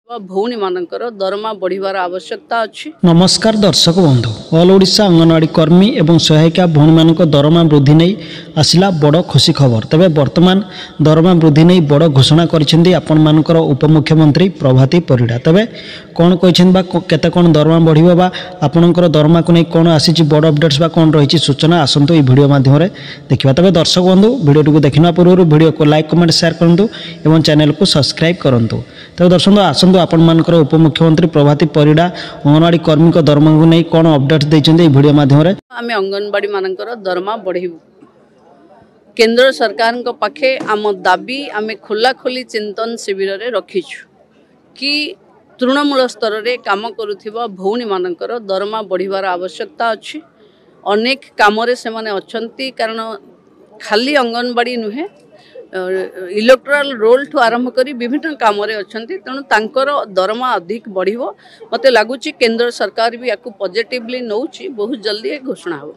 भौणी मानकर दरमा बढ़िवार आवश्यकता अछि। नमस्कार दर्शक बंधु, ऑल ओडिशा अंगनवाड़ी कर्मी एवं सहायिका भौणी मानक दरमा वृद्धि नहीं आसला बड़ खुशी खबर। तबे वर्तमान दरमा वृद्धि नहीं बड़ घोषणा करिसेंती आपण मानकर उपमुख्यमंत्री प्रभाती परिड़ा। तबे कौन कहिसेन बा केते कोन दरमा बढ़िबो बा आपनकर दरमा को नहीं कोन आसीची बड़ अपडेट्स बा कोन रहिची सूचना आसंतो ई वीडियो माध्यम रे देखिबा। तबे दर्शक बंधु वीडियो को देखिना पूर्व वीडियो को लाइक कमेंट शेयर करंतु एवं चैनल को सब्सक्राइब करंतु। तबे दर्शक आसंतो आपण मानकर उपमुख्यमंत्री प्रभाती परिड़ा अंगनवाड़ी कर्मी को दरमा को नहीं कौन अपडेट देइछन्ते वीडियो माध्यम रे। आमे अंगनवाड़ी मानकर दरमा बढ़िबो केंद्र सरकार को पाखे आम दाबी आमे खुला खुली चिंतन शिविर रे रखिछु कि तृणमूल स्तर रे काम करुथिबा भौणी मानकर दरमा बढ़िवार आवश्यकता अछि। अनेक काम रे से माने अछंती, कारण खाली अंगनवाड़ी नुहे इलेक्टोरल रोल ठू आरंभ करी विभिन्न काम रे अछंती, तेणु तांकर दरमा अधिक बढ़िबो। मते लागुची केंद्र सरकार भी याकू पॉजिटिवली नउची, बहुत जल्दी घोषणा हो।